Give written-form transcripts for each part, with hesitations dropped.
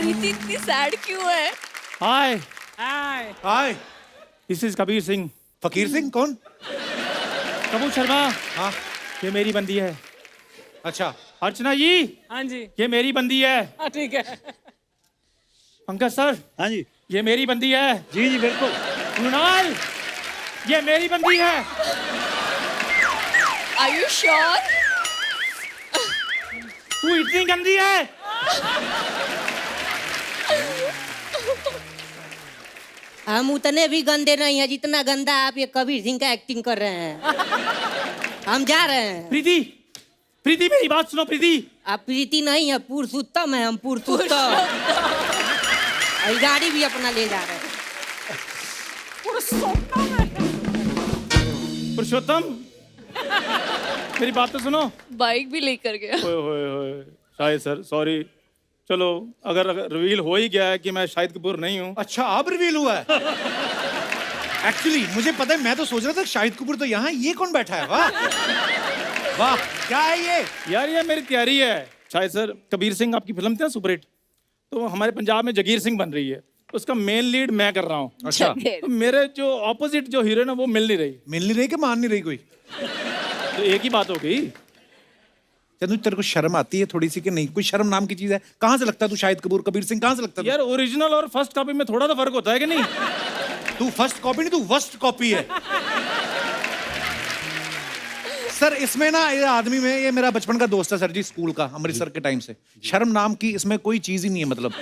प्रीति इतनी सैड क्यों है? Hi hi hi this is Kabir Singh. Fakir Singh कौन? कपूर शर्मा, हाँ ये मेरी बंदी है। अच्छा अर्चना जी, हाँ जी, ये मेरी बंदी है। हाँ ठीक है। पंकज सर, हाँ जी ये मेरी बंदी है। जी जी बिल्कुल। मृणाल, ये मेरी बंदी है। Are you sure? तू इतनी गंदी है। हम उतने भी गंदे नहीं हैं जितना गंदा आप ये कबीर सिंह का एक्टिंग कर रहे हैं। हम जा रहे हैं। प्रीति, प्रीति मेरी बात सुनो प्रीति। आप प्रीति नहीं है, पुरुषोत्तम है। हम पुरुषोत्तम। और गाड़ी भी अपना ले जा रहे हैं। पुरुषोत्तम, मेरी बात तो सुनो। बाइक भी लेकर गया। ओए होए होए, शाहिद सर सॉरी। चलो अगर रिवील हो ही गया है कि मैं शाहिद कपूर नहीं हूँ। अच्छा अब रिवील हुआ है। एक्चुअली मुझे पता है, मैं तो सोच रहा था शाहिद कपूर तो यहाँ, ये कौन बैठा है? वाह वाह, क्या है ये? यार ये मेरी तैयारी है। शाहिद सर, कबीर सिंह आपकी फिल्म थी ना सुपरहिट, तो हमारे पंजाब में जगीर सिंह बन रही है, उसका मेन लीड मैं कर रहा हूँ। अच्छा, तो मेरे जो ऑपोजिट जो हीरो ना वो मिल नहीं रही। मिल नहीं रही कि मान नहीं रही कोई? तो एक ही बात हो गई। चंदू तेरे को शर्म आती है थोड़ी सी कि नहीं? कोई शर्म नाम की चीज है? कहाँ से लगता है तू शाहिद कपूर? कबीर सिंह कहाँ से लगता है? यार ओरिजिनल और फर्स्ट कॉपी में थोड़ा तो फर्क होता है कि नहीं? तू फर्स्ट कॉपी नहीं, तू वर्स्ट कॉपी है। सर इसमें ना ये आदमी में, ये मेरा बचपन का दोस्त है सर जी, स्कूल का, अमृतसर के टाइम से। शर्म नाम की इसमें कोई चीज ही नहीं है, मतलब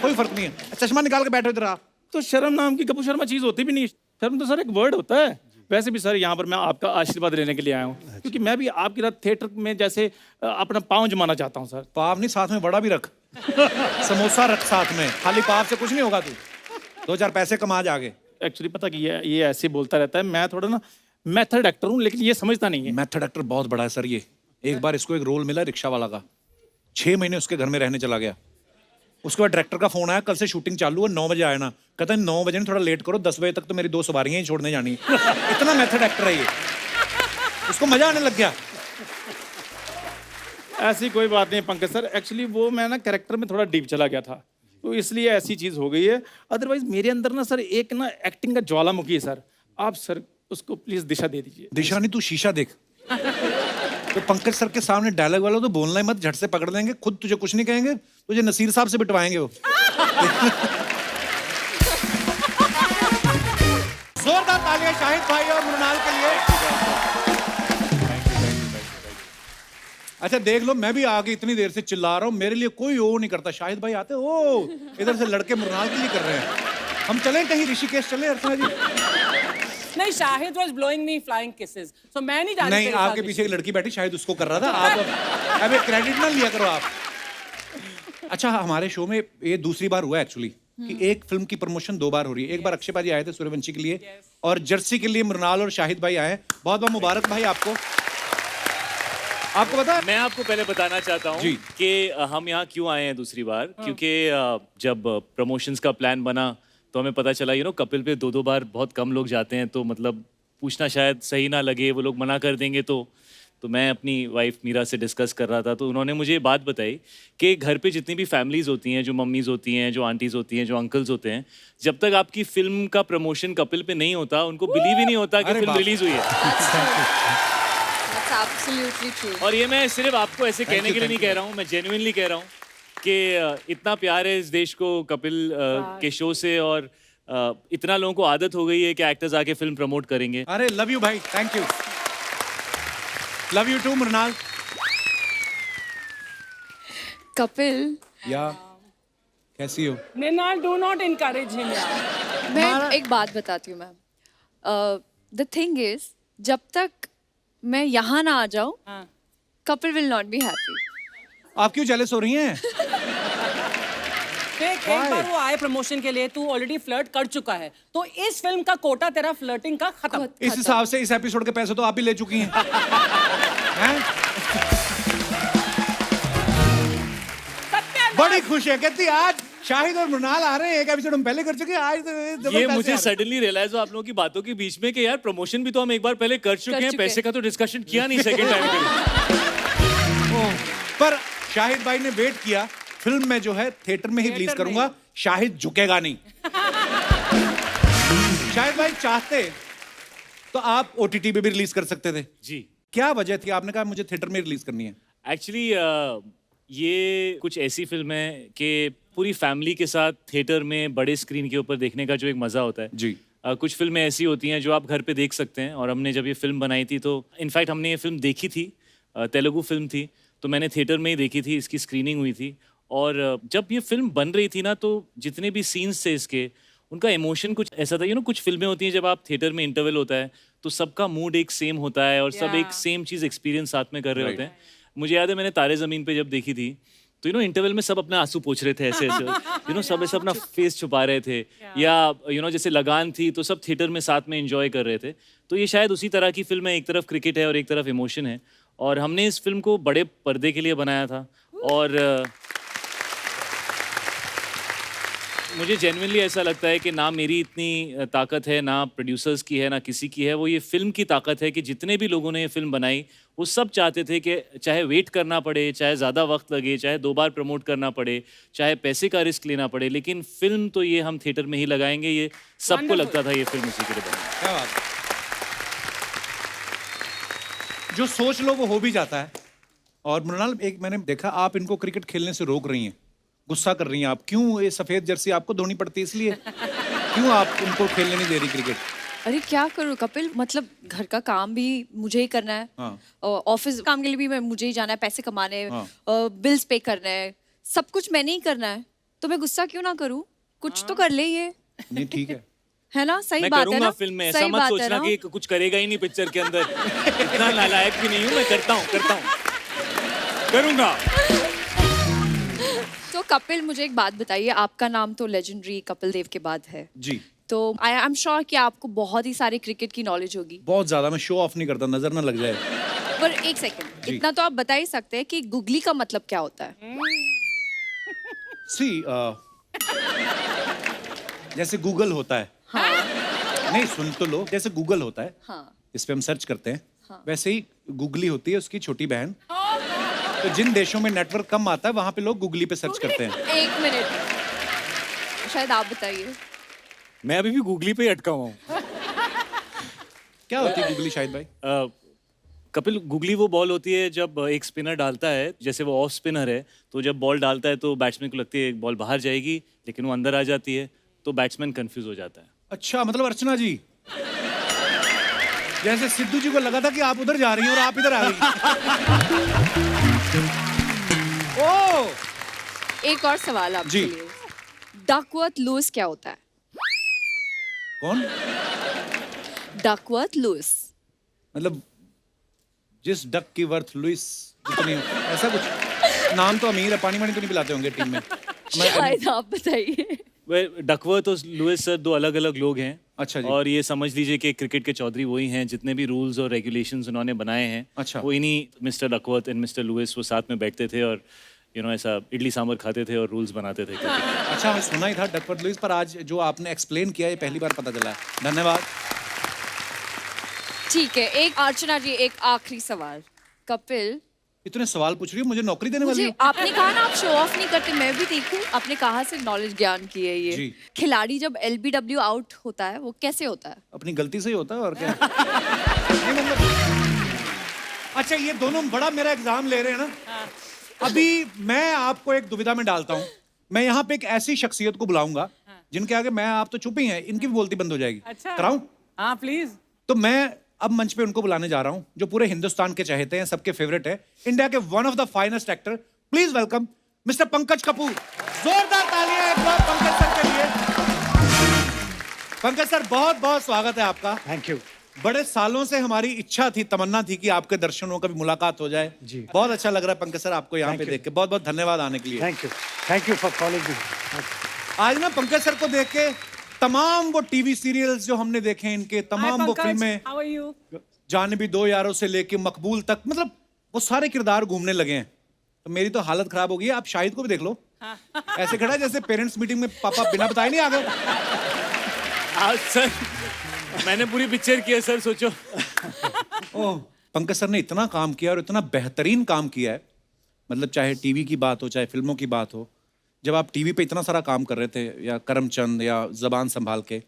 कोई फर्क नहीं है। चश्मा निकाल के बैठो इधर आप। तो शर्म नाम की कपूर शर्मा चीज होती भी नहीं। शर्म तो सर एक वर्ड होता है। वैसे भी सर यहाँ पर मैं आपका आशीर्वाद लेने के लिए आया हूँ, क्योंकि मैं भी आपकी रात थिएटर में जैसे अपना पाँव जमाना चाहता हूँ सर। पाव नहीं, साथ में बड़ा भी रख। समोसा रख साथ में, खाली पाव से कुछ नहीं होगा। तू 2-4 पैसे कमा जाके। एक्चुअली पता कि ये ऐसे बोलता रहता है। मैं थोड़ा ना मेथड एक्टर हूँ, लेकिन ये समझता नहीं है। मेथड एक्टर बहुत बड़ा है सर ये। एक बार इसको एक रोल मिला रिक्शा वाला का, 6 महीने उसके घर में रहने चला गया। उसके बाद डायरेक्टर का फोन आया, कल से शूटिंग चालू है, 9 बजे आए ना। कहता है 9 बजे थोड़ा लेट करो, 10 बजे तक तो मेरी 2 सवारियां ही छोड़ने जानी। इतना मेथड एक्टर है ये। उसको मजा आने लग गया। ऐसी कोई बात नहीं पंकज सर। एक्चुअली वो मैं ना कैरेक्टर में थोड़ा डीप चला गया था, तो इसलिए ऐसी चीज हो गई है। अदरवाइज मेरे अंदर ना सर एक ना एक्टिंग का ज्वालामुखी है सर। आप सर उसको प्लीज दिशा दे दीजिए। दिशा नहीं, तू शीशा देख। तो पंकज सर के सामने डायलॉग वाला तो बोलना ही मत, झट से पकड़ लेंगे। खुद तुझे कुछ नहीं कहेंगे, तुझे नसीर साहब से बिटवाएंगे वो। जोरदार तालियां शाहिद भाई और मृणाल के लिए। अच्छा देख लो, मैं भी आगे इतनी देर से चिल्ला रहा हूँ, मेरे लिए कोई वो नहीं करता। शाहिद भाई आते ओ इधर से लड़के मृणाल के लिए कर रहे हैं। हम चलें कहीं, ऋषिकेश चले अर्चना जी? नहीं, Shahid was blowing me flying kisses, so मैं नहीं जानती। नहीं, आपके पीछे एक लड़की बैठी, शायद उसको कर रहा था। आप अबे क्रेडिट ना लिया करो आप। अच्छा हमारे शो में ये दूसरी बार हुआ एक्चुअली कि एक फिल्म की प्रमोशन 2 बार हो रही है। एक बार अक्षय भाई आए थे सूर्यवंशी के लिए, और जर्सी के लिए मृणाल और शाहिद भाई आए। बहुत बहुत मुबारक भाई आपको। आपको पता है, मैं आपको पहले बताना चाहता हूँ जी। कि हम यहाँ क्यों आए हैं दूसरी बार, क्योंकि जब प्रमोशंस का प्लान बना तो हमें पता चला कपिल पे 2-2 बार बहुत कम लोग जाते हैं, तो मतलब पूछना शायद सही ना लगे, वो लोग मना कर देंगे। तो मैं अपनी वाइफ मीरा से डिस्कस कर रहा था, तो उन्होंने मुझे ये बात बताई कि घर पे जितनी भी फैमिलीज होती हैं, जो मम्मीज़ होती हैं, जो आंटीज़ होती हैं, जो अंकल्स होते हैं, जब तक आपकी फिल्म का प्रमोशन कपिल पे नहीं होता, उनको बिलीव ही नहीं होता कि फिल्म रिलीज हुई है। That's absolutely true. और ये मैं सिर्फ आपको ऐसे कहने के लिए नहीं कह रहा हूँ, मैं जेन्युइनली कह रहा हूँ कि इतना प्यार है इस देश को कपिल के शो से, और इतना लोगों को आदत हो गई है कि एक्टर्स आके फिल्म प्रमोट करेंगे। अरे लव यू भाई, thank you. Love you too Mrunal. Kapil, या कैसी हो? Ninal, do not encourage him यार। मैं एक बात बताती हूँ मैम। द थिंग इज, जब तक मैं यहाँ ना आ जाऊँ, हाँ। Kapil will not be happy. आप क्यों जेलस हो रही हैं? देख, एक बार वो आए प्रमोशन के लिए, तू ऑलरेडी फ्लर्ट कर चुका है, तो इस फिल्म का कोटा तेरा फ्लर्टिंग का खत्म। इस हिसाब से इस एपिसोड के पैसे तो आप ही ले चुकी हैं। हैं? बड़ी खुश है, कहती आज शाहिद और मृणाल आ रहे हैं, एक एपिसोड हम पहले कर चुके हैं, आज तो ये मुझे सडनली रियलाइज हुआ आप लोगों की बातों के बीच में कि यार प्रमोशन भी तो हम एक बार पहले कर चुके हैं, पैसे का तो डिस्कशन किया नहीं सेकंड टाइम के लिए। पर शाहिद भाई ने वेट किया, फिल्म में जो है थिएटर में ही रिलीज थिएटर में करूंगा, शाहिद झुकेगा नहीं। शाहिद भाई चाहते तो आप ओटीटी पे भी रिलीज कर सकते थे, जी क्या वजह थी आपने कहा मुझे थिएटर में रिलीज करनी है? एक्चुअली ये कुछ ऐसी फिल्म है कि पूरी फैमिली के साथ थिएटर में बड़े स्क्रीन के ऊपर देखने का जो एक मज़ा होता है जी। कुछ फिल्में ऐसी होती हैं जो आप घर पे देख सकते हैं, और हमने जब ये फिल्म बनाई थी तो इनफैक्ट हमने ये फिल्म देखी थी, तेलुगु फिल्म थी, तो मैंने थिएटर में ही देखी थी, इसकी स्क्रीनिंग हुई थी। और जब ये फिल्म बन रही थी ना, तो जितने भी सीन्स थे इसके, उनका इमोशन कुछ ऐसा था, कुछ फिल्में होती हैं जब आप थिएटर में इंटरवल होता है तो सबका मूड एक सेम होता है और सब एक सेम चीज़ एक्सपीरियंस साथ में कर रहे होते हैं। मुझे याद है मैंने तारे ज़मीन पे जब देखी थी तो इंटरवल में सब अपना आंसू पोंछ रहे थे ऐसे ऐसे सब ऐसे अपना फेस छुपा रहे थे, या जैसे लगान थी तो सब थिएटर में साथ में एंजॉय कर रहे थे। तो ये शायद उसी तरह की फिल्म है, एक तरफ क्रिकेट है और एक तरफ इमोशन है, और हमने इस फिल्म को बड़े पर्दे के लिए बनाया था। और मुझे जेन्युइनली ऐसा लगता है कि ना मेरी इतनी ताकत है, ना प्रोड्यूसर्स की है, ना किसी की है, वो ये फिल्म की ताकत है कि जितने भी लोगों ने ये फिल्म बनाई वो सब चाहते थे कि चाहे वेट करना पड़े, चाहे ज़्यादा वक्त लगे, चाहे 2 बार प्रमोट करना पड़े, चाहे पैसे का रिस्क लेना पड़े, लेकिन फिल्म तो ये हम थिएटर में ही लगाएंगे। ये सबको लगता था ये फिल्म उसी के लिए बनी। क्या बात है। जो सोच लो वो हो भी जाता है। और मृणाल, एक मैंने देखा आप इनको क्रिकेट खेलने से रोक रही हैं, गुस्सा कर रही हैं आप, क्यों? ये सफेद जर्सी आपको धोनी पड़ती है इसलिए? क्यों आप इनको खेलने नहीं दे रही क्रिकेट? अरे क्या करूँ कपिल, मतलब घर का काम भी मुझे ही करना है, हाँ। ऑफिस काम के लिए भी मुझे ही जाना है, पैसे कमाने, हाँ। बिल्स पे करना है, सब कुछ मैंने ही करना है, तो मैं गुस्सा क्यों ना करूँ? कुछ तो कर ले ये, नहीं ठीक है ना? सही मैं बात है करूंगा ना? फिल्म में, ऐसा सही मत बात है सोचना ना? कि कुछ करेगा ही नहीं पिक्चर के अंदर। इतना नालायक भी नहीं हूँ मैं, करता हूँ करूंगा। तो कपिल, मुझे एक बात बताइए, आपका नाम तो लेजेंडरी कपिल देव के बाद है, जी। तो आई एम श्योर कि आपको बहुत ही सारे क्रिकेट की नॉलेज होगी, बहुत ज्यादा। मैं शो ऑफ नहीं करता, नजर ना लग जाए। पर एक सेकंड, इतना तो आप बता ही सकते हैं कि गुगली का मतलब क्या होता है? सी जैसे गूगल होता है, नहीं सुन तो लो, जैसे गूगल होता है, हाँ। इस पे हम सर्च करते हैं, वैसे ही गूगली होती है उसकी छोटी बहन। तो जिन देशों में नेटवर्क कम आता है वहां पे लोग गूगली पे सर्च करते हैं। एक मिनट, शायद आप बताइए। मैं अभी भी गूगली पे ही अटका हुआ हूँ। क्या होती है गूगली शाहिद भाई? कपिल, गूगली वो बॉल होती है जब एक स्पिनर डालता है, जैसे वो ऑफ स्पिनर है, तो जब बॉल डालता है तो बैट्समैन को लगती है एक बॉल बाहर जाएगी, लेकिन वो अंदर आ जाती है, तो बैट्समैन कंफ्यूज हो जाता है। अच्छा, मतलब अर्चना जी, जैसे सिद्धू जी को लगा था कि आप उधर जा रही हैं और आप इधर आ रही हैं। ओ, एक और सवाल आपके जी। लिए, डकवर्थ लुईस क्या होता है? कौन? डकवर्थ लुईस, मतलब जिस डक की वर्थ लुइस जितनी, ऐसा कुछ नाम तो अमीर है, पानी वानी तो नहीं पिलाते होंगे टीम में। शायद आप बताइए। डकवर्थ और लुईस सर 2 अलग अलग लोग हैं। अच्छा जी। और ये समझ लीजिए कि क्रिकेट के चौधरी वही हैं, जितने भी रूल्स और रेगुलेशंस उन्होंने बनाए हैं, अच्छा। वो इन्हीं mister Duckworth and mister Lewis वो साथ में बैठते थे और ऐसा इडली सांभर खाते थे और रूल्स बनाते थे cricket के। अच्छा, मैं सुना ही था डकवर्थ लुइस, पर आज जो आपने एक्सप्लेन किया ये पहली बार पता चला है। धन्यवाद। ठीक है, एक अर्चना जी, एक आखिरी सवाल। कपिल, इतने सवाल पूछ रही हो, मुझे नौकरी देने वाली मुझे हो? आपने कहा ना आप शो ऑफ नहीं करते, मैं भी देखूं आपने कहा से नॉलेज ज्ञान की है ये। जी। खिलाड़ी जब LBW आउट होता है वो कैसे होता है? अपनी गलती से ही होता है और क्या। नहीं मतलब, अच्छा ये दोनों बड़ा मेरा एग्जाम ले रहे हैं ना। अभी मैं आपको एक दुविधा में डालता हूँ। मैं यहाँ पे एक ऐसी शख्सियत को बुलाऊंगा जिनके आगे मैं आप तो चुप ही हैं, इनकी भी बोलती बंद हो जाएगी। अच्छा। कराऊं? हाँ प्लीज। तो मैं अब मंच पे उनको बुलाने जा रहा हूं जो पूरे हिंदुस्तान के चहेते हैं, सबके फेवरेट है, इंडिया के one of the finest actor. Please welcome mister Pankaj Kapoor. जोरदार तालियां एक बार पंकज सर के लिए। पंकज सर, बहुत बहुत स्वागत है आपका। Thank you. बड़े सालों से हमारी इच्छा थी, तमन्ना थी कि आपके दर्शनों का भी मुलाकात हो जाए। जी। बहुत अच्छा लग रहा है पंकज सर आपको यहाँ पे देख के। बहुत बहुत धन्यवाद आने के लिए। Thank you for calling me. आज ना पंकज सर को देख के तमाम वो टीवी सीरियल्स जो हमने देखे हैं इनके, तमाम वो फिल्में, हाउ आर यू? जाने भी 2 यारों से लेके मकबूल तक, मतलब वो सारे किरदार घूमने लगे हैं। तो मेरी तो हालत खराब हो गई है। आप शाहिद को भी देख लो, ऐसे खड़ा है जैसे पेरेंट्स मीटिंग में पापा बिना बताए नहीं आ गए। आज सर मैंने पूरी पिक्चर की है सर, सोचो। ओह, पंकज सर ने इतना काम किया और इतना बेहतरीन काम किया है, मतलब चाहे टीवी की बात हो चाहे फिल्मों की बात हो। जब आप टीवी पे इतना सारा काम कर रहे थे, या करमचंद या जबान संभाल के,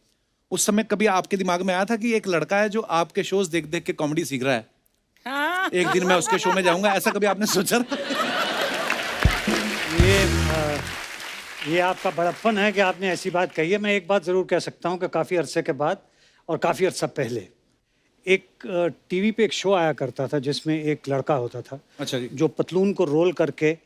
उस समय कभी आपके दिमाग में आया था कि एक लड़का है जो आपके शोज देख देख के कॉमेडी सीख रहा है, हाँ। एक दिन मैं उसके शो में जाऊंगा, ऐसा कभी आपने सोचा था? ये आपका बड़प्पन है कि आपने ऐसी बात कही है। मैं एक बात ज़रूर कह सकता हूँ कि काफ़ी अरसे के बाद और काफ़ी अर्सा पहले एक टीवी पे एक शो आया करता था जिसमें एक लड़का होता था, अच्छा जी। जो पतलून को रोल करके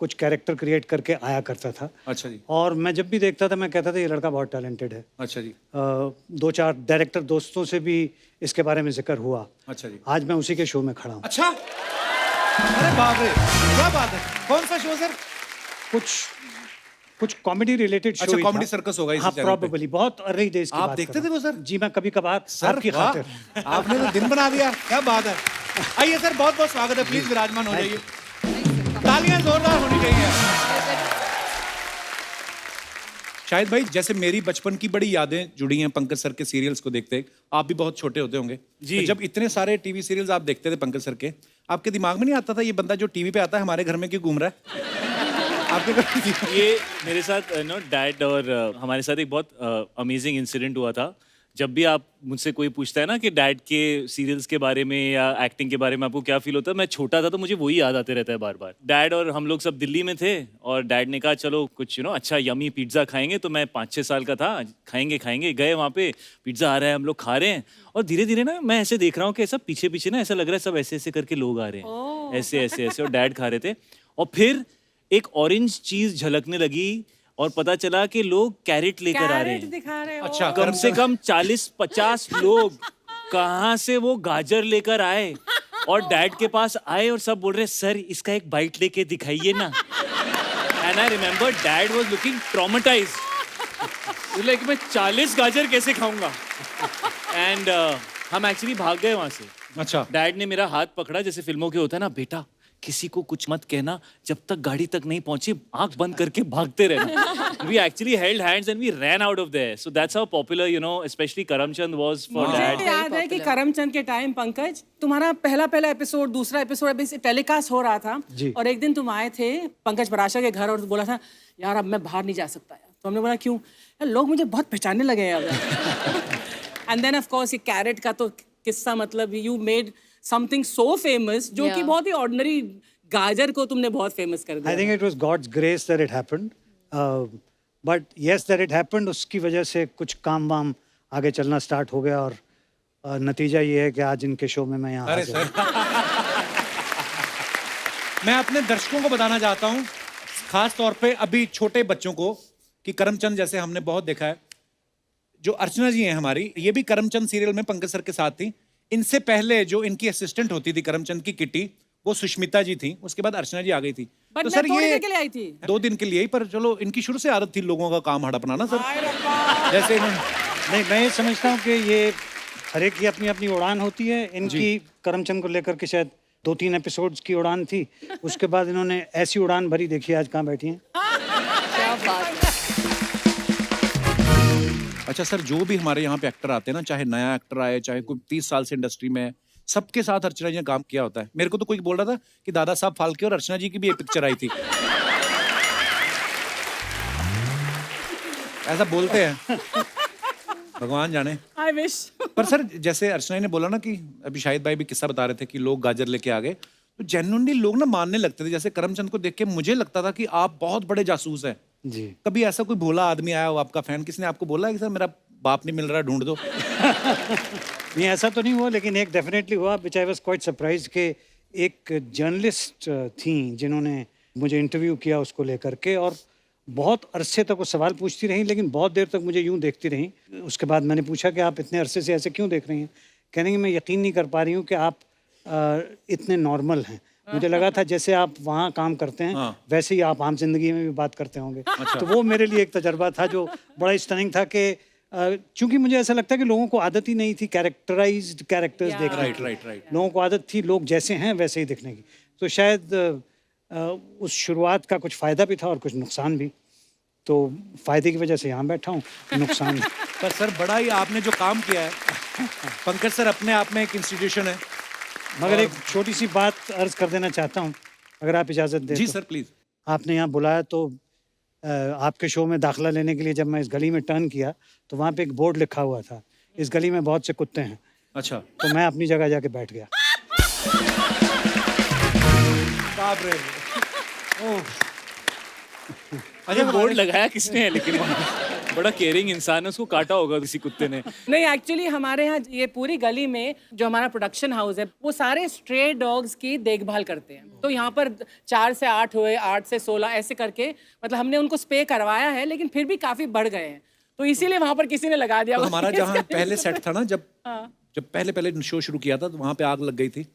कुछ कैरेक्टर क्रिएट करके आया करता था। अच्छा जी। और मैं जब भी देखता था मैं कहता था ये लड़का बहुत टैलेंटेड है। अच्छा जी। 2-4 डायरेक्टर दोस्तों से भी इसके बारे में जिक्र हुआ। अच्छा जी। आज मैं उसी के शो में खड़ा हूँ। अच्छा, अरे बाप रे, क्या बात है, कौन सा शो सर? कुछ कॉमेडी रिलेटेड शो। अच्छा, कॉमेडी सर्कस होगा इसी हाँ, चैनल पे। प्रोबेबली बहुत अर्ली डेज की आप बात देखते कर रहा थे वो हूँ। सर? जी, मैं कभी कभार आपकी वाह, खातिर। आपने तो दिन बना दिया, क्या बात है। आइए सर, बहुत बहुत स्वागत है, प्लीज विराजमान हो जाइए, तालियां जोरदार होनी चाहिए। शाहिद भाई, जैसे मेरी बचपन की बड़ी यादें जुड़ी हैं पंकज सर के सीरियल्स को देखते, आप भी बहुत छोटे होते होंगे जी। तो जब इतने सारे टीवी सीरियल्स आप देखते थे पंकज सर के, आपके दिमाग में नहीं आता था ये बंदा जो टीवी पे आता है हमारे घर में क्यों घूम रहा है? आपके घर ये मेरे साथ नो डैड और हमारे साथ एक बहुत अमेजिंग इंसिडेंट हुआ था। जब भी आप मुझसे कोई पूछता है ना कि डैड के सीरियल्स के बारे में या एक्टिंग के बारे में आपको क्या फील होता है, मैं छोटा था तो मुझे वही याद आते रहता है बार बार। डैड और हम लोग सब दिल्ली में थे और डैड ने कहा चलो कुछ अच्छा यमी पिज्ज़ा खाएंगे। तो मैं 5-6 साल का था, खाएंगे गए वहाँ पे, पिज्ज़ा आ रहा है, हम लोग खा रहे हैं और धीरे धीरे ना मैं ऐसे देख रहा हूँ कि सब पीछे पीछे ना ऐसा लग रहा है सब ऐसे ऐसे करके लोग आ रहे हैं, ऐसे ऐसे ऐसे, और डैड खा रहे थे। और फिर एक ऑरेंज चीज झलकने लगी और पता चला कि लोग कैरेट लेकर आ रहे हैं। दिखा रहे हो। अच्छा, कम से कम 40-50 लोग कहाँ से वो गाजर लेकर आए और डैड के पास आए और सब बोल रहे सर इसका एक बाइट लेके दिखाइए ना। And I remember dad was looking traumatised, like मैं 40 गाजर कैसे खाऊंगा। एंड हम एक्चुअली भाग गए वहां से। अच्छा, डैड ने मेरा हाथ पकड़ा जैसे फिल्मों के होता है ना, बेटा किसी को कुछ मत कहना जब तक गाड़ी तक नहीं पहुंची, आंख बंद करके भागते रहना। We actually held hands and we ran out of there. So that's how popular, especially Karamchand was for मुझे dad. याद है कि करमचंद के टाइम पंकज तुम्हारा पहला एपिसोड, दूसरा एपिसोड अभी टेलीकास्ट हो रहा था जी। और एक दिन तुम आए थे पंकज पराशर के घर और बोला था यार अब मैं बाहर नहीं जा सकता यार। तो हमने बोला क्यों? यार लोग मुझे बहुत पहचानने लगे हैं अब। एंड देन ऑफ कोर्स ये कैरेट का तो किस्सा, मतलब you made something so famous जो कि Yeah. बहुत ही ऑर्डिनरी गाजर को तुमने बहुत फेमस कर दिया। I think it was God's grace that it happened. But yes, that it happened. उसकी वजह से कुछ काम वाम आगे चलना स्टार्ट हो गया और नतीजा ये है कि आज इनके शो में मैं यहाँ अरे हाजिर हूँ। सर, मैं अपने दर्शकों को बताना चाहता हूँ, खास तौर पे अभी छोटे बच्चों को, कि करमचंद जैसे हमने बहुत देखा है, जो अर्चना जी हैं हमारी, ये भी करमचंद सीरियल में पंकज सर के साथ थी। इनसे पहले जो इनकी असिस्टेंट होती थी करमचंद की किटी, वो सुष्मिता जी थी, उसके बाद अर्चना जी आ गई थी। बट तो मैं सर थोड़ी ये देर के लिए आई थी। 2 दिन के लिए ही, पर चलो इनकी शुरू से आदत थी लोगों का काम हड़पना ना सर, जैसे इन्होंने। नहीं, मैं ये समझता हूँ कि ये हर एक की अपनी अपनी उड़ान होती है। इनकी करमचंद को लेकर के शायद 2-3 एपिसोड्स की उड़ान थी, उसके बाद इन्होंने ऐसी उड़ान भरी, देखिए आज कहाँ बैठी हैं। क्या बात है। अच्छा सर, जो भी हमारे यहाँ पे एक्टर आते हैं ना, चाहे नया एक्टर आए, चाहे कोई 30 साल से इंडस्ट्री में है, सबके साथ अर्चना जी ने काम किया होता है। मेरे को तो कोई बोल रहा था कि दादा साहब फाल्के और अर्चना जी की भी एक पिक्चर आई थी। ऐसा बोलते हैं, भगवान जाने। I wish. पर सर, जैसे अर्चना जी ने बोला ना कि अभी शाहिद भाई भी किस्सा बता रहे थे कि लोग गाजर लेके आ गए, तो जेन्युइनली लोग ना मानने लगते थे। जैसे करमचंद को देख के मुझे लगता था कि आप बहुत बड़े जासूस हैं। जी। कभी ऐसा कोई भोला आदमी आया हो आपका फैन, किसने आपको बोला है कि सर मेरा बाप नहीं मिल रहा, ढूंढ दो? नहीं, ऐसा तो नहीं हुआ, लेकिन एक डेफिनेटली हुआ विच आई वाज क्वाइट सरप्राइज कि एक जर्नलिस्ट थी जिन्होंने मुझे इंटरव्यू किया उसको लेकर के, और बहुत अरसे तक वो सवाल पूछती रही, लेकिन बहुत देर तक मुझे यूं देखती रही। उसके बाद मैंने पूछा कि आप इतने अरसे से ऐसे क्यों देख रही हैं? कहने की मैं यकीन नहीं कर पा रही हूँ कि आप इतने नॉर्मल हैं। मुझे लगा था जैसे आप वहाँ काम करते हैं वैसे ही आप आम जिंदगी में भी बात करते होंगे। तो वो मेरे लिए एक तजर्बा था जो बड़ा स्टनिंग था कि चूंकि मुझे ऐसा लगता है कि लोगों को आदत ही नहीं थी कैरेक्टराइज्ड कैरेक्टर्स देखने की। राइट। लोगों को आदत थी लोग जैसे हैं वैसे ही दिखने की। तो शायद उस शुरुआत का कुछ फ़ायदा भी था और कुछ नुकसान भी। तो फ़ायदे की वजह से यहाँ बैठा हूँ, नुकसान पर सर बड़ा ही आपने जो काम किया है, पंकज सर अपने आप में एक इंस्टीट्यूशन है। मगर एक छोटी सी बात अर्ज कर देना चाहता हूँ, अगर आप इजाज़त दें। जी तो। Sir please. आपने यहाँ बुलाया तो आपके शो में दाखिला लेने के लिए जब मैं इस गली में टर्न किया तो वहाँ पे एक बोर्ड लिखा हुआ था, इस गली में बहुत से कुत्ते हैं। अच्छा, तो मैं अपनी जगह जाके बैठ गया। बाप रे। अच्छा बोर्ड लगाया किसने है लेकिन वहाँ पे? बड़ा केयरिंग इंसान है, उसको काटा होगा किसी कुत्ते ने। नहीं एक्चुअली हमारे यहाँ ये पूरी गली में जो हमारा प्रोडक्शन हाउस है वो सारे स्ट्रे डॉग्स की देखभाल करते हैं। तो यहाँ पर 4 से 8 हुए, 8 से 16 ऐसे करके, मतलब हमने उनको स्प्रे करवाया है लेकिन फिर भी काफी बढ़ गए हैं, तो इसीलिए वहां पर किसी ने लगा दिया। तो हमारा जहाँ पहले सेट था ना, जब हाँ। जब पहले शो शुरू किया था तो वहाँ पे आग लग गई थी।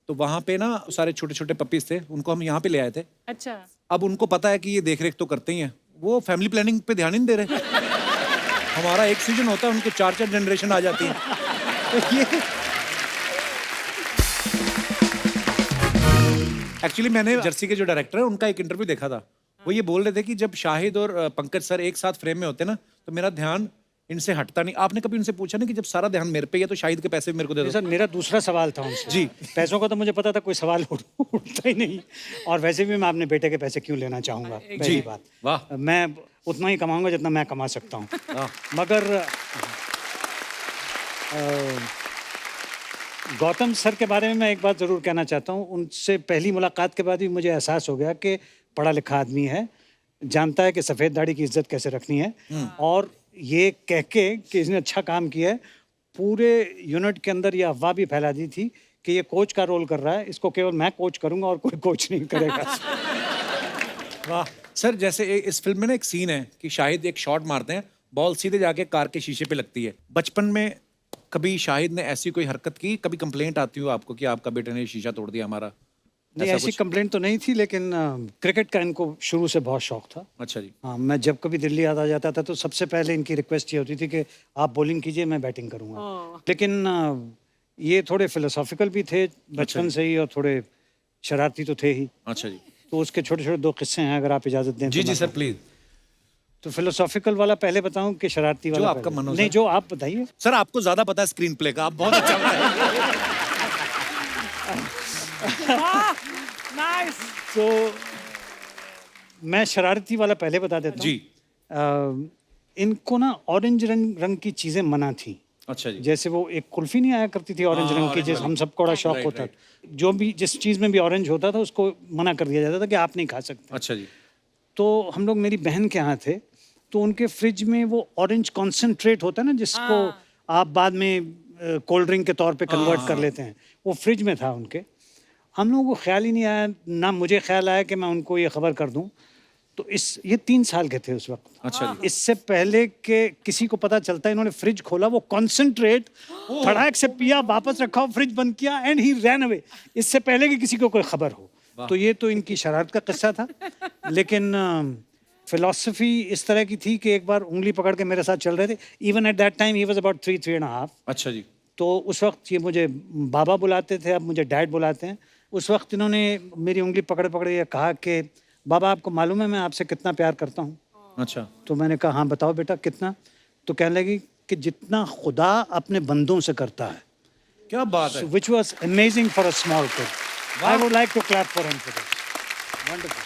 तो वहाँ पे ना सारे छोटे छोटे पपीज थे, उनको हम यहाँ पे ले आए थे। अच्छा, अब उनको पता है कि ये देख रेख तो करते ही हैं, वो फैमिली प्लानिंग पे ध्यान ही नहीं दे रहे। हमारा एक सीजन होता है, उनके 4 जनरेशन आ जाती है। तो ये एक्चुअली मैंने जर्सी के जो डायरेक्टर है उनका एक इंटरव्यू देखा था। वो ये बोल रहे थे कि जब शाहिद और पंकज सर एक साथ फ्रेम में होते ना तो मेरा ध्यान इनसे हटता नहीं। आपने कभी उनसे पूछा नहीं कि जब सारा ध्यान मेरे पे है तो शाहिद के पैसे भी मेरे को दे दो? सर मेरा दूसरा सवाल था उनसे जी। पैसों का तो मुझे पता था कोई सवाल उठता ही नहीं, और वैसे भी मैं अपने बेटे के पैसे क्यों लेना चाहूँगा, पहली बात। वाह। मैं उतना ही कमाऊंगा जितना मैं कमा सकता हूँ। मगर गौतम सर के बारे में मैं एक बात ज़रूर कहना चाहता हूँ। उनसे पहली मुलाकात के बाद ही मुझे एहसास हो गया कि पढ़ा लिखा आदमी है, जानता है कि सफ़ेद दाढ़ी की इज्जत कैसे रखनी है, और ये कह के कि इसने अच्छा काम किया है, पूरे यूनिट के अंदर ये अफवाह भी फैला दी थी कि ये कोच का रोल कर रहा है, इसको केवल मैं कोच करूँगा और कोई कोच नहीं करेगा। वाह सर, जैसे इस फिल्म में ना एक सीन है कि शाहिद एक शॉट मारते हैं, बॉल सीधे जाके कार के शीशे पे लगती है। बचपन में कभी शाहिद ने ऐसी कोई हरकत की, कभी कंप्लेंट आती हो आपको कि आपका बेटे ने शीशा तोड़ दिया हमारा? नहीं, ऐसी कंप्लेंट तो नहीं थी, लेकिन क्रिकेट का इनको शुरू से बहुत शौक था। अच्छा जी। हाँ, मैं जब कभी दिल्ली आ जाता था तो सबसे पहले इनकी रिक्वेस्ट ये होती थी कि आप बॉलिंग कीजिए, मैं बैटिंग करूँगा। लेकिन ये थोड़े फिलोसॉफिकल भी थे बचपन से ही, और थोड़े शरारती तो थे ही। अच्छा जी। तो उसके छोटे छोटे 2 किस्से हैं, अगर आप इजाज़त दें। जी तो जी मैं सर कहूँ। प्लीज। तो फिलोसॉफिकल वाला पहले बताऊं कि शरारती वाला? आपका पहले? मन हो नहीं, सर। जो आप बताइए। सर आपको ज्यादा पता है स्क्रीन प्ले का, आप बहुत अच्छा बताए। नाइस। तो मैं शरारती वाला पहले बता देता हूँ। जी। इनको ना ऑरेंज रंग की चीज़ें मना थी। अच्छा जी। जैसे वो एक कुल्फी नहीं आया करती थी ऑरेंज रंग की, जिस हम सबको बड़ा शौक होता था। जो भी जिस चीज़ में भी ऑरेंज होता था उसको मना कर दिया जाता था कि आप नहीं खा सकते। अच्छा जी। तो हम लोग मेरी बहन के यहाँ थे, तो उनके फ्रिज में वो ऑरेंज कॉन्सेंट्रेट होता है ना, जिसको आप बाद में कोल्ड ड्रिंक के तौर पे कन्वर्ट कर लेते हैं, वो फ्रिज में था उनके। हम लोगों को ख्याल ही नहीं आया, ना मुझे ख्याल आया कि मैं उनको ये खबर कर दूं। तो ये 3 साल के थे उस वक्त। अच्छा जी। इससे पहले के किसी को पता चलता, इन्होंने फ्रिज खोला, वो कॉन्सेंट्रेट फटाक से पिया, वापस रखा, फ्रिज बंद किया, एंड ही रैन अवे, इससे पहले कि किसी को कोई खबर हो। तो ये तो इनकी शरारत का किस्सा था। लेकिन फिलॉसफी इस तरह की थी कि एक बार उंगली पकड़ के मेरे साथ चल रहे थे। Even at that time he was about 3.5। अच्छा जी। तो उस वक्त ये मुझे बाबा बुलाते थे, अब मुझे डैड बुलाते हैं। उस वक्त इन्होंने मेरी उंगली पकड़ पकड़ ये कहा कि बाबा आपको मालूम है मैं आपसे कितना प्यार करता हूँ? अच्छा। तो मैंने कहा हाँ बताओ बेटा कितना? तो कहने लगी कि जितना खुदा अपने बंदों से करता है। क्या बात है। Which was amazing for a small kid. I would like to clap for him for this. Wonderful.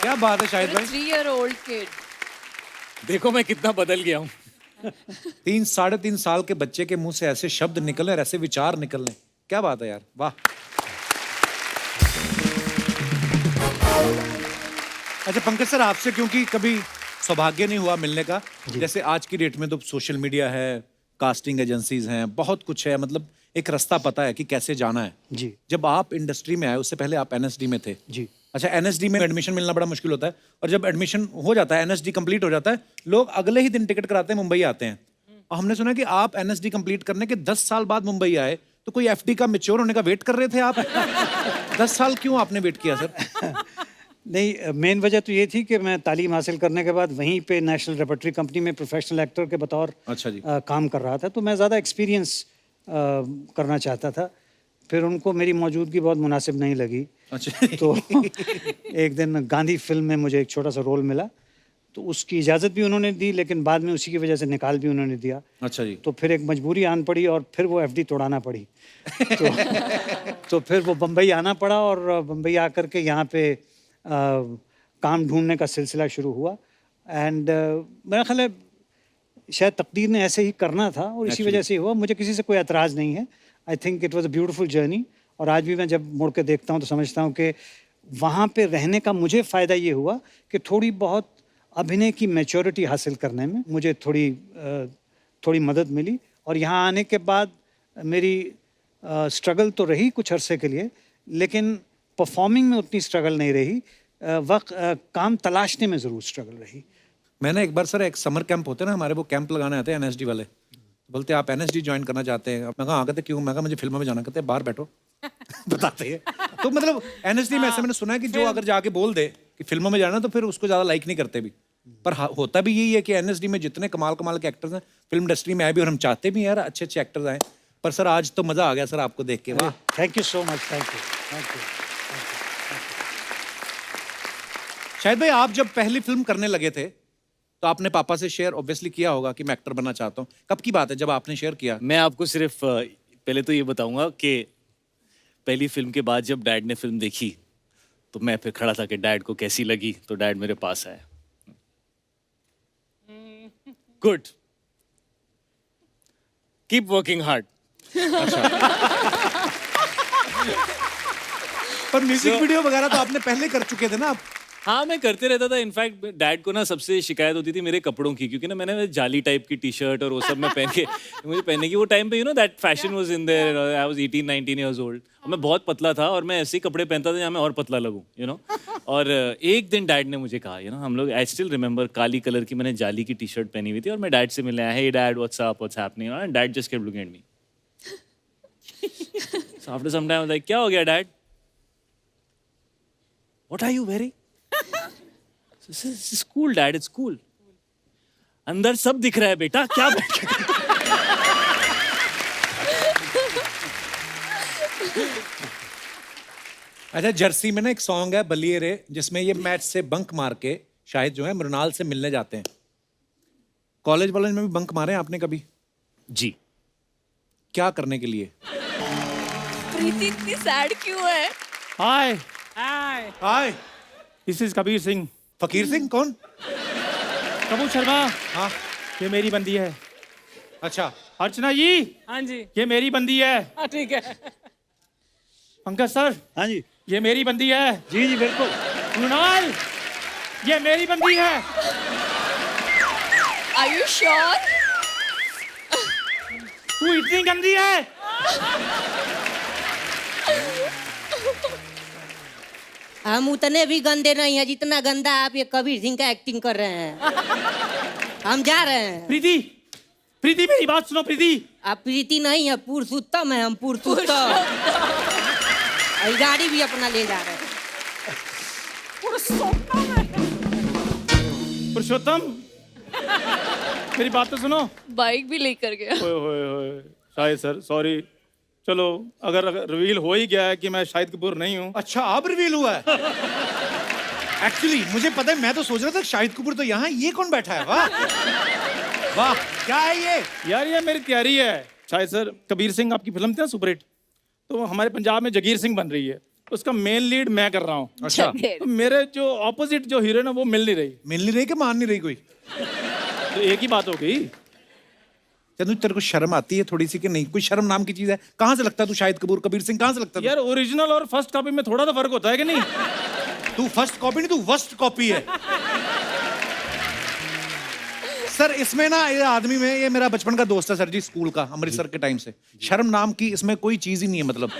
क्या बात है शाहिद For a भाई। 3-year-old kid. देखो मैं कितना बदल गया हूँ। 3-3.5 साल के बच्चे के मुंह से ऐसे शब्द निकले और ऐसे विचार निकलने, क्या बात है यार, वाह। अच्छा पंकज सर, आपसे क्योंकि कभी सौभाग्य नहीं हुआ मिलने का, जैसे आज की डेट में तो सोशल मीडिया है, कास्टिंग एजेंसीज हैं, बहुत कुछ है, मतलब एक रास्ता पता है कि कैसे जाना है। जी जब आप इंडस्ट्री में आए उससे पहले आप एनएसडी में थे। जी। अच्छा, एनएसडी में एडमिशन मिलना बड़ा मुश्किल होता है, और जब एडमिशन हो जाता है, एनएसडी कंप्लीट हो जाता है, लोग अगले ही दिन टिकट कराते हैं, मुंबई आते हैं। और हमने सुना कि आप एनएसडी कंप्लीट करने के 10 साल बाद मुंबई आए, तो कोई एफडी का मैच्योर होने का वेट कर रहे थे आप? 10 साल क्यों आपने वेट किया सर? नहीं, मेन वजह तो ये थी कि मैं तालीम हासिल करने के बाद वहीं पे नेशनल रेपर्टरी कंपनी में प्रोफेशनल एक्टर के बतौर अच्छा जी। काम कर रहा था, तो मैं ज़्यादा एक्सपीरियंस करना चाहता था। फिर उनको मेरी मौजूदगी बहुत मुनासिब नहीं लगी। अच्छा। तो एक दिन गांधी फिल्म में मुझे एक छोटा सा रोल मिला, तो उसकी इजाज़त भी उन्होंने दी, लेकिन बाद में उसी की वजह से निकाल भी उन्होंने दिया। अच्छा जी। तो फिर एक मजबूरी आन पड़ी और फिर वो एफडी तोड़ाना पड़ी। तो फिर वो बम्बई आना पड़ा, और बम्बई आकर के यहाँ पे काम ढूंढने का सिलसिला शुरू हुआ एंड मेरा ख्याल है शायद तकदीर ने ऐसे ही करना था और इसी वजह से ही हुआ। मुझे किसी से कोई एतराज़ नहीं है। I think it was a beautiful journey और आज भी मैं जब मुड़ के देखता हूँ तो समझता हूँ कि वहाँ पे रहने का मुझे फ़ायदा ये हुआ कि थोड़ी बहुत अभिनय की मैच्योरिटी हासिल करने में मुझे थोड़ी मदद मिली और यहाँ आने के बाद मेरी स्ट्रगल तो रही कुछ अरसे के लिए, लेकिन परफॉर्मिंग में उतनी स्ट्रगल नहीं रही। काम तलाशने में ज़रूर स्ट्रगल रही। मैंने एक बार सर एक समर कैंप होते हैं ना हमारे, वो कैंप लगाने आते हैं एनएसडी वाले, बोलते हैं आप एनएसडी ज्वाइन करना चाहते हैं? मैं कहा कहते क्यों? मैं कहा मुझे फिल्मों में जाना। कहते हैं बाहर बैठो बताते हैं। तो मतलब एनएसडी में ऐसे मैंने सुना है कि जो अगर जाके बोल दे कि फिल्मों में जाना तो फिर उसको ज़्यादा लाइक नहीं करते भी। पर होता भी यही है कि एनएसडी में जितने कमाल कमाल के एक्टर्स हैं फिल्म इंडस्ट्री में आए भी, और हम चाहते भी हैं यार अच्छे अच्छे एक्टर्स आए। पर सर आज तो मज़ा आ गया सर आपको देख के। वाह, thank you so much. Thank you. Shahid भाई आप जब पहली फिल्म करने लगे थे तो आपने पापा से शेयर ऑब्वियसली किया होगा कि मैं एक्टर बनना चाहता हूँ। कब की बात है जब आपने शेयर किया? मैं आपको सिर्फ पहले तो ये बताऊंगा कि पहली फिल्म के बाद जब डैड ने फिल्म देखी तो मैं फिर खड़ा था कि डैड को कैसी लगी, तो डैड मेरे पास आए। Good, keep working hard. पर म्यूजिक वीडियो वगैरह तो आपने पहले कर चुके थे ना आप? हाँ, मैं करते रहता था। इनफैक्ट डैड को ना सबसे शिकायत होती थी मेरे कपड़ों की, क्योंकि ना मैंने जाली टाइप की टी शर्ट और वो सब मैं पहन के मुझे पहनने की वो टाइम पे that fashion was in their. I was 18-19 years old. मैं बहुत पतला था और मैं ऐसे ही कपड़े पहनता था जहाँ मैं और पतला लगूं और एक दिन डैड ने मुझे कहा हम लोग, I still remember, Kali colour की मैंने जाली की टी शर्ट पहनी हुई थी और मैं डैड से मिलने आया, hey dad what's up, what's happening, and dad just kept looking at me. So after some time like, क्या हो गया dad? What are you wearing? It's cool, Dad. It's cool. अंदर सब दिख रहा है बेटा, क्या बैठ के अच्छा, जर्सी में ना एक सॉन्ग है बलिए रे, जिसमें ये मैच से बंक मार के शाहिद जो है मृणाल से मिलने जाते हैं। कॉलेज में भी बंक मारे हैं आपने कभी? जी। क्या करने के लिए? प्रीति इतनी सैड क्यों है? Hi, hi. Hi, this is Kabir Singh. Fakir Singh कौन? कपूर शर्मा, हाँ, ये मेरी बंदी है। अच्छा। अर्चना जी, हाँ जी। ये मेरी बंदी है। हाँ ठीक है। पंकज सर, हाँ जी। ये मेरी बंदी है। जी जी बिल्कुल। मृणाल, ये मेरी बंदी है। Are you sure? तू इतनी गंदी है? हम उतने भी गंदे नहीं हैं जितना गंदा आप ये कबीर सिंह का एक्टिंग कर रहे हैं। हम जा रहे हैं। प्रीति, प्रीति मेरी बात सुनो। प्रीति, आप प्रीति नहीं है, पुरुषोत्तम है। हम पुरुषोत्तम। और गाड़ी भी अपना ले जा रहे हैं। पुरुषोत्तम, मेरी बात तो सुनो। बाइक भी लेकर गया। ओए होए होए, शाहिद सर सॉरी। चलो, अगर रिवील हो ही गया है कि मैं शाहिद कपूर नहीं हूँ। अच्छा, अब रिवील हुआ है। एक्चुअली मुझे पता है, मैं तो सोच रहा था शाहिद कपूर तो यहाँ है, ये कौन बैठा है? वाह वाह, क्या है ये? यार ये मेरी तैयारी है। शाहिद सर, कबीर सिंह आपकी फिल्म थी ना सुपरहिट, तो हमारे पंजाब में जगीर सिंह बन रही है, उसका मेन लीड मैं कर रहा हूँ। अच्छा, जगीर। तो मेरे जो ऑपोजिट जो हीरो है ना, वो मिल नहीं रही। मिल नहीं रही कि मान नहीं रही कोई? तो एक ही बात हो गई। चंदू, तेरे को शर्म आती है थोड़ी सी कि नहीं? कोई शर्म नाम की चीज है? कहाँ से लगता है तू शाहिद कपूर? कबीर सिंह कहाँ से लगता है? यार ओरिजिनल और फर्स्ट कॉपी में थोड़ा तो फर्क होता है कि नहीं? तू फर्स्ट कॉपी नहीं, तू वर्स्ट कॉपी है। सर इसमें ना ये आदमी में, ये मेरा बचपन का दोस्त है सर जी, स्कूल का, अमृतसर के टाइम से। शर्म नाम की इसमें कोई चीज ही नहीं है, मतलब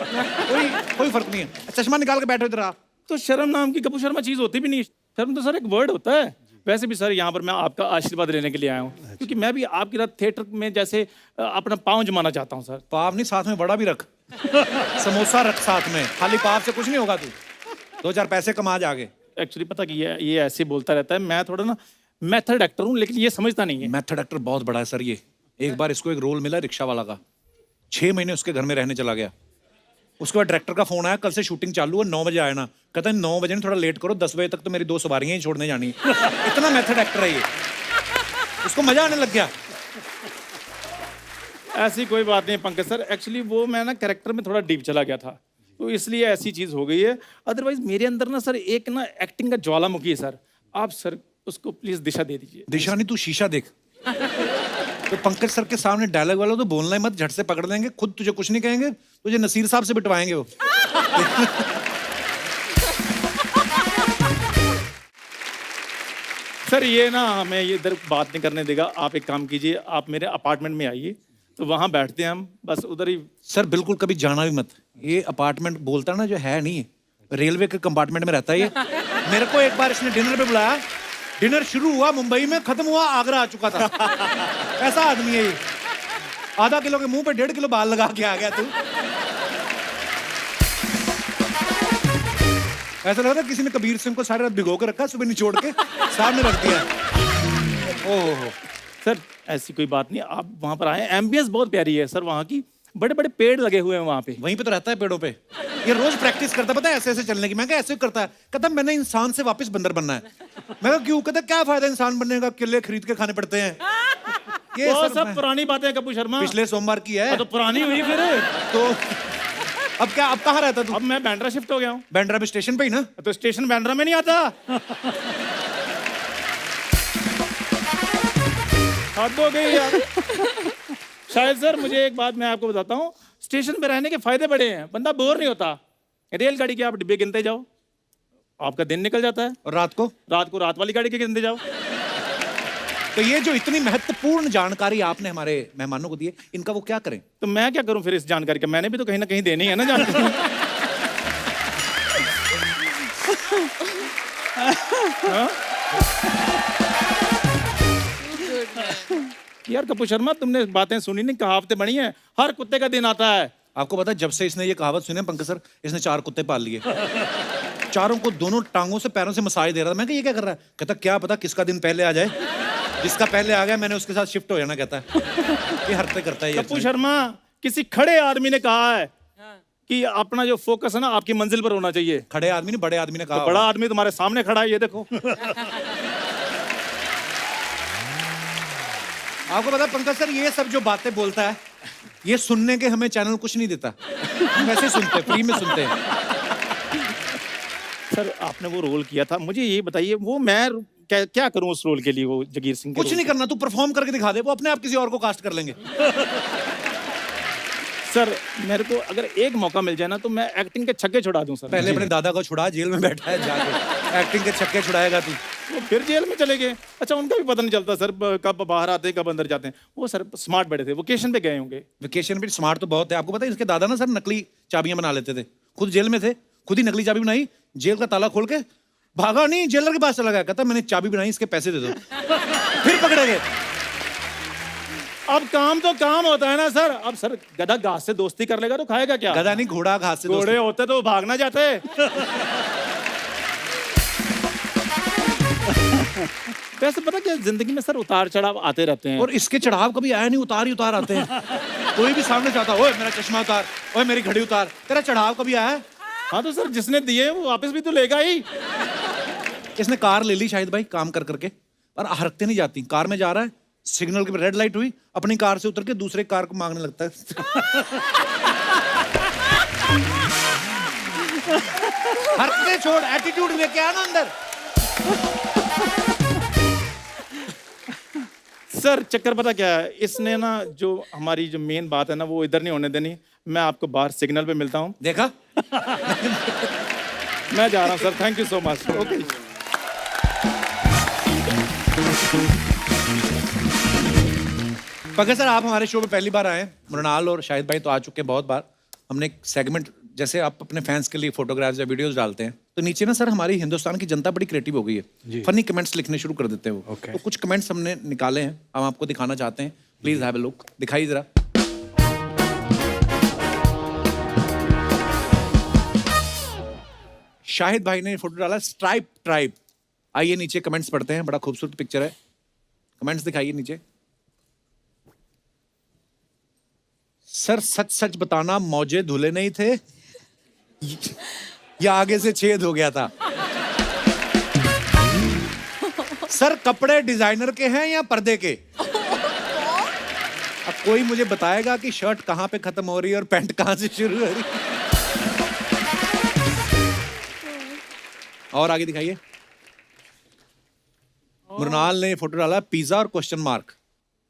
कोई फर्क नहीं है। चश्मा निकाल के बैठो इधर आप। तो शर्म नाम की कपूर शर्मा चीज होती भी नहीं। शर्म तो सर एक वर्ड होता है। वैसे भी सर यहाँ पर मैं आपका आशीर्वाद लेने के लिए आया हूँ, क्योंकि मैं भी आपकी रात थिएटर में जैसे अपना पाँव जमाना चाहता हूँ सर। पाव नहीं, साथ में वड़ा भी रख, समोसा रख साथ में। खाली पाव से कुछ नहीं होगा, तू 2-4 पैसे कमा जाके। एक्चुअली पता कि ये ऐसे बोलता रहता है। मैं थोड़ा ना मेथड एक्टर हूँ, लेकिन ये समझता नहीं है। मेथड एक्टर बहुत बड़ा है सर ये। एक बार इसको एक रोल मिला रिक्शा वाला का, 6 महीने उसके घर में रहने चला गया। उसके बाद डायरेक्टर का फोन आया, कल से शूटिंग चालू है, 9 बजे आए ना। कहता है 9 बजे थोड़ा लेट करो, 10 बजे तक तो मेरी 2 सवारियां ही छोड़ने जानी है। इतना मेथड एक्टर है ये, उसको मजा आने लग गया। ऐसी कोई बात नहीं पंकज सर। एक्चुअली वो मैं ना कैरेक्टर में थोड़ा डीप चला गया था, तो इसलिए ऐसी चीज़ हो गई है। अदरवाइज मेरे अंदर ना सर एक ना एक्टिंग का ज्वालामुखी है सर। आप सर उसको प्लीज दिशा दे दीजिए। दिशा नहीं, तू शीशा देख। तो पंकज सर के सामने डायलॉग वाला तो बोलना ही मत, झट से पकड़ लेंगे, खुद तुझे कुछ नहीं कहेंगे, तुझे नसीर साहब से बिटवाएंगे वो। सर ये ना हमें ये इधर बात नहीं करने देगा। आप एक काम कीजिए, आप मेरे अपार्टमेंट में आइए, तो वहाँ बैठते हैं हम, बस उधर ही। सर बिल्कुल कभी जाना भी मत। ये अपार्टमेंट बोलता ना जो है नहीं, रेलवे के कंपार्टमेंट में रहता है ये। मेरे को एक बार इसने डिनर पे बुलाया, डिनर शुरू हुआ मुंबई में, खत्म हुआ आगरा आ चुका था। ऐसा आदमी है ये। आधा किलो के मुंह पे 1.5 किलो बाल लगा के आ गया तू। ऐसा लग रहा है किसी ने कबीर सिंह को सारी रात भिगो के रखा, सुबह निचोड़ के सामने रख दिया। ओहो सर ऐसी कोई बात नहीं, आप वहाँ पर आए, एम्बियंस बहुत प्यारी है सर वहाँ की, बड़े बड़े पेड़ लगे हुए हैं वहाँ पे। वहीं पे तो रहता है पेड़ों पे। ये रोज प्रैक्टिस करता, पता है ऐसे ऐसे चलने की। मैं कहा ऐसे करता है, कहता मैंने इंसान से वापस बंदर बनना है। मैं कहा क्यों? कहता क्या फायदा इंसान बनने का, किले खरीद के खाने पड़ते हैं। ये वो सर सब पुरानी बातें कपूर शर्मा, पिछले सोमवार की है। तो पुरानी हुई फिर। तो अब क्या, अब कहाँ रहता तू? अब मैं बैंड्रा शिफ्ट हो गया हूँ। बैंड्रा में स्टेशन पे ही ना? तो स्टेशन बैंड्रा में नहीं आता। हद हो गई यार। शायद सर मुझे एक बात मैं आपको बताता हूँ, स्टेशन पे रहने के फायदे बड़े हैं, बंदा बोर नहीं होता। रेलगाड़ी के आप डिब्बे गिनते जाओ, आपका दिन निकल जाता है। और रात को रात वाली गाड़ी के गिनते जाओ। तो ये जो इतनी महत्वपूर्ण जानकारी आपने हमारे मेहमानों को दी है, इनका वो क्या करें? तो मैं क्या करूं फिर इस जानकारी का? मैंने भी तो कहीं ना कहीं देनी है ना जानकारी। हाँ? यार कपूर शर्मा, तुमने बातें सुनी नहीं, कहावतें बनी हैं, हर कुत्ते का दिन आता है। आपको पता है जब से इसने ये कहावत सुनी है पंकज सर, इसने 4 कुत्ते पाल लिए। चारों को दोनों टांगों से पैरों से मसाज दे रहा था। मैं कहा ये क्या कर रहा है? कहता क्या पता किसका दिन पहले आ जाए, जिसका पहले आ गया मैंने उसके साथ शिफ्ट हो जाना, कहता है। ये हरकतें करता है ये। कपूर शर्मा, किसी खड़े आदमी ने कहा है कि अपना जो फोकस है ना आपकी मंजिल पर होना चाहिए। खड़े आदमी ने, बड़े आदमी ने कहा। तो बड़ा आदमी तुम्हारे सामने खड़ा है, ये देखो। आपको पता है पंकज सर, ये सब जो बातें बोलता है, ये सुनने के हमें चैनल कुछ नहीं देता। हम ऐसे सुनते, फ्री में सुनते हैं। सर आपने वो रोल किया था, मुझे ये बताइए वो मैं क्या करूं उस रोल के लिए? वो जगीर सिंह के कुछ रोल नहीं करना, तू परफॉर्म करके दिखा दे, वो अपने आप किसी और को कास्ट कर लेंगे। सर मेरे को अगर एक मौका मिल जाए ना तो मैं एक्टिंग के छक्के छुड़ा दूं सर। पहले अपने दादा को छुड़ा, जेल में बैठा है जाके एक्टिंग के छक्के छुड़ाएगा तू। वो फिर जेल में चले गए। अच्छा उनका भी पता नहीं चलता सर, कब बाहर आते हैं कब अंदर जाते हैं। वो सर स्मार्ट बड़े थे, वेकेशन पे गए होंगे। वेकेशन पे स्मार्ट तो बहुत है। आपको पता है इसके दादा ना सर नकली चाबियां बना लेते थे, खुद जेल में थे, खुद ही नकली चाबी बनाई, जेल का ताला खोल के भागा नहीं, जेलर के पास चला गया, कहता मैंने चाबी बनाई, इसके पैसे दे दो। फिर पकड़े गए। अब काम तो काम होता है ना सर। अब सर गधा घास से दोस्ती कर लेगा तो खाएगा क्या? गधा नहीं, घोड़ा घास से घोड़े होते तो भागना जाते। वैसे पता क्या, जिंदगी में सर उतार चढ़ाव आते रहते हैं। और इसके चढ़ाव कभी आया नहीं, उतार ही उतार आते हैं। कोई भी सामने से आता, ओए मेरा चश्मा उतार, ओए मेरी घड़ी उतार, तेरा चढ़ाव कभी आया है? हाँ तो सर जिसने दिए वो वापस भी तो लेगा ही। इसने कार ले ली शायद भाई काम कर करके, पर हरकतें नहीं जाती। कार में जा रहा है, सिग्नल की रेड लाइट हुई, अपनी कार से उतर के दूसरे कार को मांगने लगता है। हरकतें छोड़, एटीट्यूड लेके आना अंदर। सर चक्कर पता क्या है, इसने ना जो हमारी जो मेन बात है ना वो इधर नहीं होने देनी। मैं आपको बाहर सिग्नल पे मिलता हूँ। देखा? मैं जा रहा हूँ sir, thank you so much. Okay. Pankaj sir आप हमारे शो में पहली बार आए हैं, मृणाल और शाहिद भाई तो आ चुके हैं बहुत बार। हमने एक सेगमेंट, जैसे आप अपने फैंस के लिए फोटोग्राफ्स या वीडियोस डालते हैं, तो नीचे ना सर हमारी हिंदुस्तान की जनता बड़ी क्रिएटिव हो गई है, फनी कमेंट्स लिखने शुरू कर देते हैं वो। तो कुछ कमेंट्स हमने निकाले हैं, हम आपको दिखाना चाहते हैं। प्लीज हैव अ लुक, दिखाइए जरा। शाहिद भाई ने फोटो डाला स्ट्राइप ट्राइब। आइए नीचे कमेंट्स पढ़ते हैं, बड़ा खूबसूरत पिक्चर है। कमेंट्स दिखाइए नीचे। सर सच सच बताना, मौजे धुले नहीं थे या आगे से छेद हो गया था? सर कपड़े डिजाइनर के हैं या पर्दे के? अब कोई मुझे बताएगा कि शर्ट कहां पे खत्म हो रही है और पैंट कहां से शुरू हो रही है? और आगे दिखाइए। मृणाल ने फोटो डाला पिज्जा और क्वेश्चन मार्क।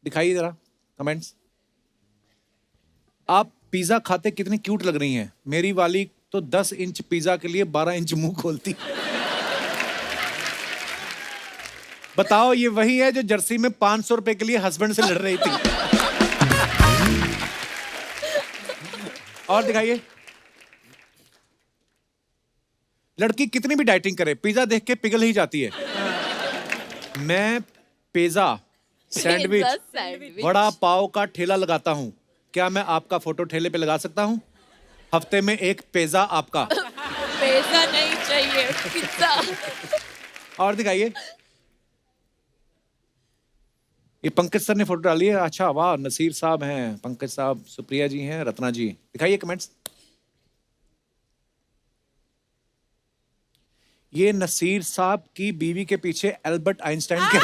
दिखाइए जरा कमेंट्स। आप पिज्जा खाते कितनी क्यूट लग रही हैं। मेरी वाली तो 10 इंच पिज्जा के लिए 12 इंच मुंह खोलती। बताओ ये वही है जो जर्सी में 500 रुपए के लिए हस्बैंड से लड़ रही थी। और दिखाइए। लड़की कितनी भी डाइटिंग करे पिज्जा देख के पिघल ही जाती है। मैं pizza sandwich sandwich vada pav का ठेला लगाता हूं। क्या मैं आपका फोटो ठेले पे लगा सकता हूं? हफ्ते में एक पिज्जा आपका। पैसा नहीं चाहिए, पिज्जा। और दिखाइए। ये पंकज सर ने फोटो डाली है। अच्छा वाह, नसीर साहब हैं, पंकज साहब, सुप्रिया जी हैं, रत्ना जी। दिखाइए कमेंट्स। ये नसीर साहब की बीवी के पीछे एल्बर्ट आइंस्टाइन के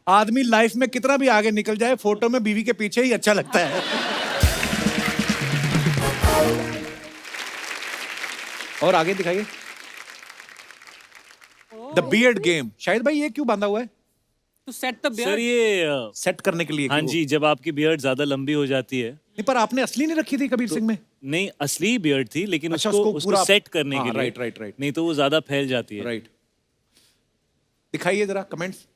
आदमी लाइफ में कितना भी आगे निकल जाए, फोटो में बीवी के पीछे ही अच्छा लगता है। और आगे दिखाइए। The beard game. शायद भाई ये क्यों बांधा हुआ है? To set the sir beard. ये सेट करने के लिए हाँ कि वो- जी, जब आपकी बियर्ड ज्यादा लंबी हो जाती है। नहीं, पर आपने असली नहीं रखी थी कबीर सिंह में? नहीं, असली बियर्ड थी, लेकिन अच्छा, उसको उसको पूरा- सेट करने हाँ, के लिए। Right, right, right. नहीं तो वो ज्यादा फैल जाती है। राइट। दिखाइए जरा कमेंट्स।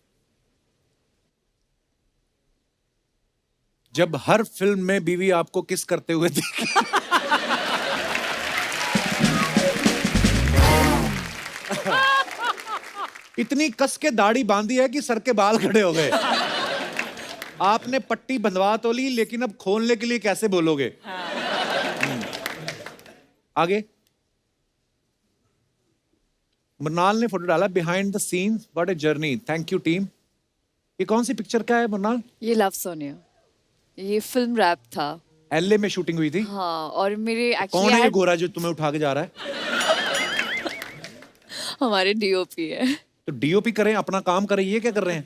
जब हर फिल्म में बीवी आपको किस करते हुए दिखे। इतनी कस के दाढ़ी बांधी है कि सर के बाल खड़े हो गए। आपने पट्टी बंधवा तो ली, लेकिन अब खोलने के लिए कैसे बोलोगे? आगे। मृणाल ने फोटो डाला behind the scenes what a journey. Thank you team. ये कौन सी पिक्चर का है मृणाल? ये लव सोनिया, ये फिल्म रैप था। एलए में शूटिंग हुई थी। हाँ, और मेरे कौन है ये एक्चुअली गोरा जो तुम्हें उठा के जा रहा है? हमारे डीओपी है। तो डीओपी करें, अपना काम करें, ये क्या कर रहे हैं?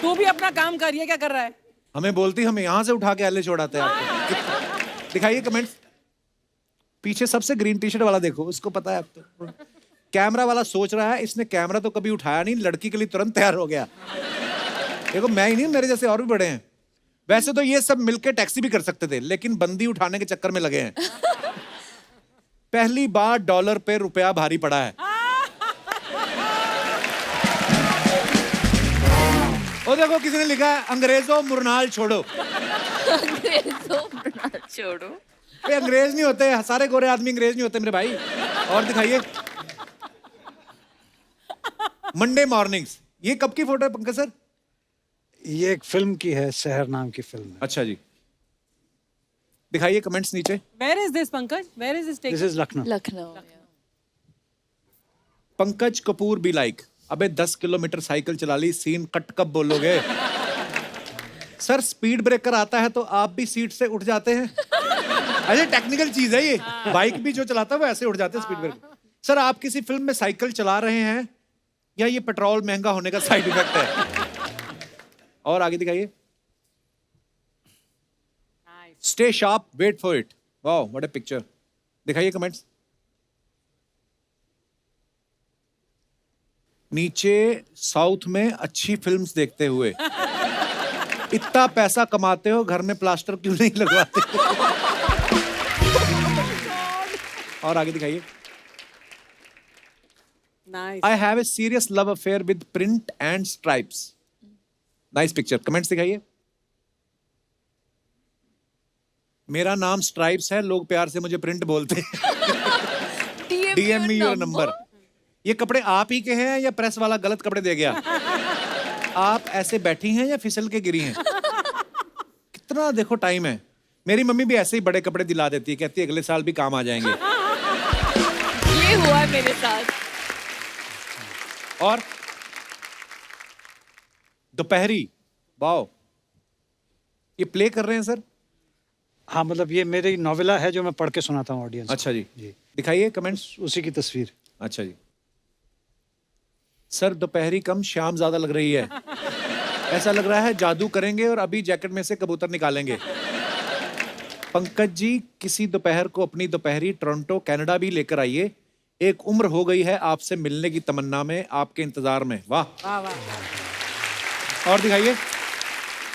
तू भी अपना काम कर, ये क्या कर रहा है? हमें बोलती, हम यहां से उठा के एलए छोड़ाते हैं आपको। दिखाइए कमेंट्स। पीछे सबसे ग्रीन टी शर्ट वाला देखो, उसको पता है अब तो। कैमरा वाला सोच रहा है इसने कैमरा तो कभी उठाया नहीं, लड़की के लिए तुरंत तैयार हो गया। देखो मैं ही नहीं, मेरे जैसे और भी बड़े हैं। वैसे तो ये सब मिलके टैक्सी भी कर सकते थे, लेकिन बंदी उठाने के चक्कर में लगे हैं। पहली बार डॉलर पे रुपया भारी पड़ा है। ओ देखो किसी ने लिखा है अंग्रेजों मृणाल छोड़ो। छोड़ो। ये अंग्रेज नहीं होते, सारे गोरे आदमी अंग्रेज नहीं होते मेरे भाई। और दिखाइए। Monday mornings. ये कब की फोटो है पंकज सर? ये एक फिल्म की है, शहर नाम की फिल्म है। अच्छा जी। दिखाइए कमेंट्स नीचे। Where is this, Pankaj? Where is this taken? This is Lucknow. Lucknow. Pankaj Kapoor be like, अबे 10 किलोमीटर साइकिल चला ली, सीन कट कब बोलोगे? सर स्पीड ब्रेकर आता है तो आप भी सीट से उठ जाते हैं। अरे टेक्निकल चीज है ये। बाइक भी जो चलाता है वो ऐसे उठ जाते हैं स्पीड ब्रेकर। सर आप किसी फिल्म में साइकिल चला रहे हैं या ये पेट्रोल महंगा होने का साइड इफेक्ट है? और आगे दिखाइए। Stay sharp, wait for it. Wow what a picture. दिखाइए कमेंट्स। नीचे साउथ में अच्छी फिल्म्स देखते हुए। इतना पैसा कमाते हो, घर में प्लास्टर क्यों नहीं लगवाते? और आगे दिखाइए। Nice. I have a serious love affair with print and stripes. Nice picture. Comments दिखाइए। मेरा नाम स्ट्राइप्स है, लोग प्यार से मुझे प्रिंट बोलते हैं। DM me your number. ये कपड़े आप ही के हैं या प्रेस वाला गलत कपड़े दे गया? आप ऐसे बैठी हैं या फिसल के गिरी हैं? कितना देखो टाइम है। मेरी मम्मी भी ऐसे ही बड़े कपड़े दिला देती है, कहती है अगले साल भी काम आ जाएंगे। ये हुआ है मेरे साथ। और दोपहरी। वाओ, ये प्ले कर रहे हैं सर? हाँ, मतलब ये मेरी नॉवेला है जो मैं पढ़ के सुनाता हूँ ऑडियंस। अच्छा जी। जी। दिखाइए कमेंट्स। उसी की तस्वीर। अच्छा जी। सर दोपहरी कम शाम ज्यादा लग रही है। ऐसा लग रहा है जादू करेंगे और अभी जैकेट में से कबूतर निकालेंगे। पंकज जी किसी दोपहर को अपनी दोपहरी टोरंटो कनाडा भी लेकर आइए। एक उम्र हो गई है आपसे मिलने की तमन्ना में, आपके इंतजार में। वाह वाह वाह। और दिखाइए।